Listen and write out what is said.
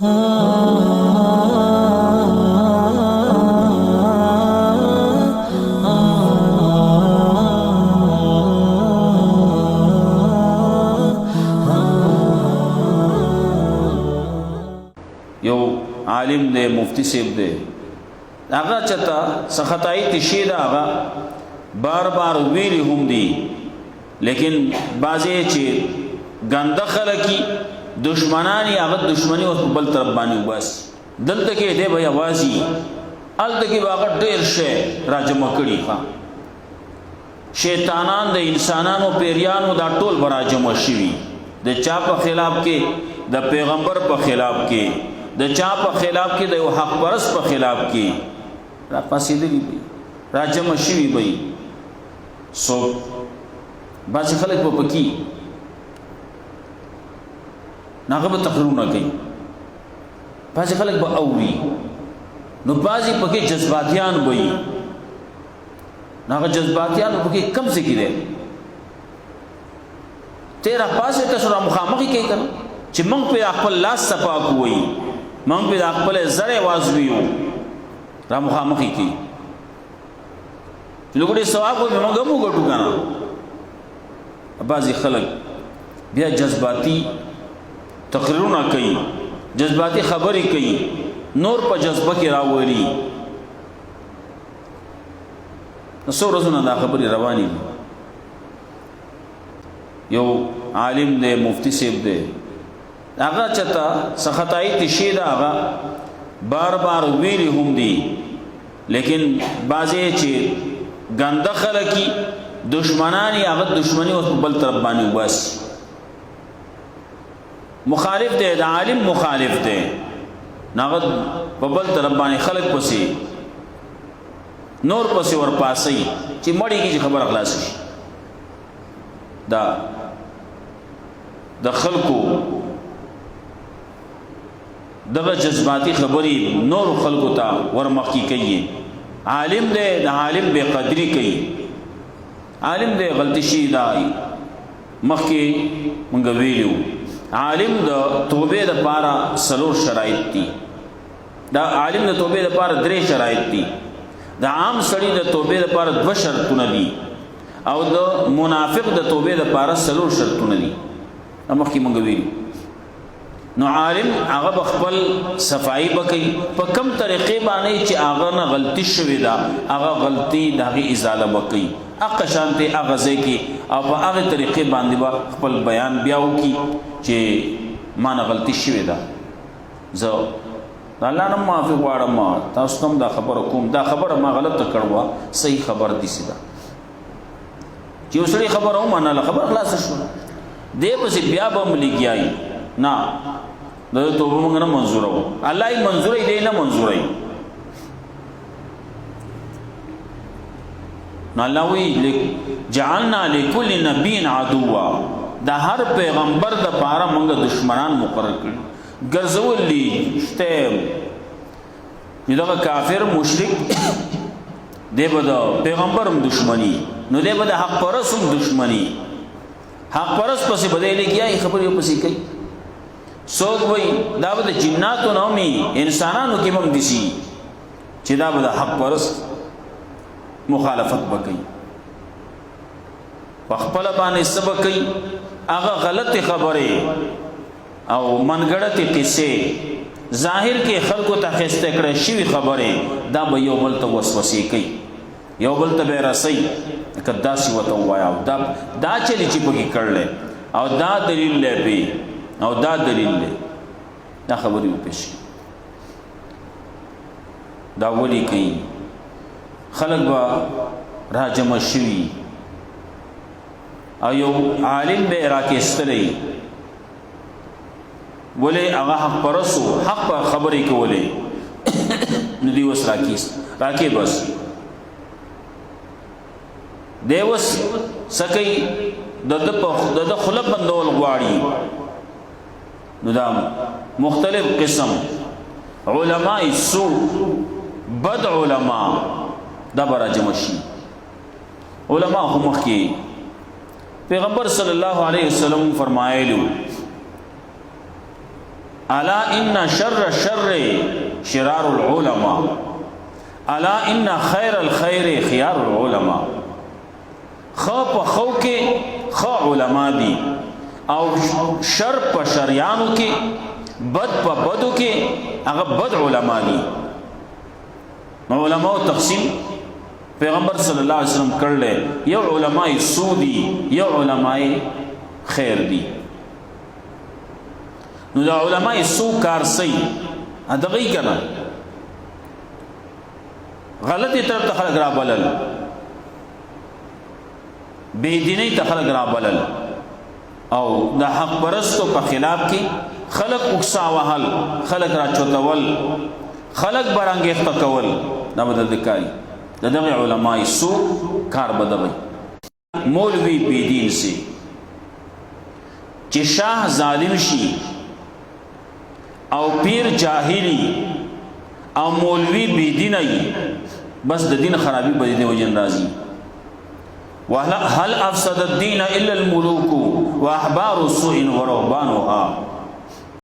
یو عالم دے مفتی صاحب دے آغا چتا سخطائی تشید آغا بار بار ویلی هم دی لیکن بازی چی گنده خلقی دشمنانی آغا دشمنی و بل طرف بانی باس دلتا که دے بھئی آوازی التا که باغا دیر شے راجمع کری خواہ شیطانان دے انسانانو پیریانو دا ټول براجمع شوی د چا په خلاف کې د پیغمبر په خلاف کې د چا په خلاف کې د یو حق پرست په خلاف کې را پاسېدلی وي راجمع شوي وي څوک بعضې خلک به پکې هغه به تقریرونه کوي بعضې خلک به اوري نو بعضې پکې جذباتیان به وي هغه جذباتیان به پکې کم ځای کې دی ته راپاسې تاسو را مخامخې کوي که نه چې موږ پرې خپل لاس صفا کوئ موږ پرې خپل زړی وازویو را مخامخې کوي چې لږ ډېر ثواب وي موږ هم وګټو که نه بعضې خلک بیا جذباتي تقریرونه کوي جذباتي خبرې کوي نور په جذبه کې راولي څو ورځونه دا خبرې روانې دي یو عالم دے مفتی صاحب دے آغا چتا سخطائی تشید آغا بار بار ویلی هم دی لیکن بازی چی گنده خلقی دشمنانی آغا دشمنی و بل طرف بانی باس مخالف دے دا عالم مخالف دے ناغد بل طرف بانی خلق پسی نور پسی ورپاسی چی مڑی کی چی خبر اخلاص شي دا د خلکو دغه جذباتي خبرې نور خلکو ته ورمخکې کوي عالم دی د عالم بے قدری کوي عالم دی غلطي شي دا مخکې مونږ ویلو عالم د توبې دپاره 4 شرایط دي دا عالم د توبې دپاره 3 شرایط دي د عام سړي د توبې دپاره 2 شرطونه دي او د منافق د توبې دپاره 4 شرطونه دي مخکې مونږ ویلو نو عالم هغه به خپل صفایي به کوي په کوم طریقې باندې چې هغه نه غلطي شوې ده هغه غلطي د هغې ازاله به کوي هغه شانتې هغه ځای کې او په هغې طریقې باندې به خپل بیان بیا وکړي چې ما نه غلطي شوې ده زه د الله نه معافي غواړم تاسو ته هم دا خبره کوم دا خبره ما غلطه کړې وه صحیح خبره داسې ده چې یو سړي خبره ومنله خبره خلاصه شوه دی پسې بیا به هم لګیایي نه د توبه موږ نه منظوره وو الله یې منظوروي دی نه منظوروي نو الله وایي جعلنا لکل نبی عدوا د هر پیغمبر دپاره موږ دشمنان مقرر کړي ګرځولي شته چې دغه کافر مشرک دی به د پیغمبر هم دشمني نو دی به د حق پرست هم دشمني حق پرست پسې به دی لګیایي خبرې ورپسې کوي څوک وایي دا به د جناتو نه هم انسانانو کې هم دسي چې دا به د حق پرست مخالفت به کوي په خپله باندې څه به کوي هغه غلطې خبرې او منګړتې قصې ظاهر کې خلکو ته ښایسته کړی شوي خبرې دا به یو بل ته وسوسې کوي یو بل ته به یې رسوي لکه داسې ورته ووایه او دا چلي چې پکې کړلی او دا دلیل دی پې او دا دلیل دی دا خبرې وپېښ دا ولې کوي خلک به راجمع شوي او یو عالم به راکېستلی ولې هغه حق پرستو حق په خبرې کولې نو دوی اوس راکې بس دی اوس څه کوي د ده خوله بندول غواړي نو دا مختلف قسم علماء سوء بد علماء دا به راجمع شي علماء خو مخکې پیغمبر صلی الله علیه وسلم فرمایلو الا ان شر الشر شرار العلماء الا ان خیر الخیر خيار العلماء. خ په خو کې خ علما دي او شر په شریانو کې بد په بدو کې هغه بد علما دي. علماء تقسیم پیغمبر صلی الله علیه وسلم کړل، یو علماء سودی یو علماء خیر دي. نو دا علماء سو کار صحیح ادغی کنا غلطی طرف ته خلق را بلل، بيدینی ته خلق را بلل او د حق پرستو په خلاف کې خلق اکسا وهل، خلق را چوتول، خلق برانګیخته کول، دا بدل دکای دغه علماء سو کار بدوي. مولوی بيدین سي چې شاه ظالم شي او پیر جاهلی او مولوی بيدین ای بس د دین خرابي به دي وجن راضي. وهل افسد الدين الا الملوك واحبار السوء ورهبانها.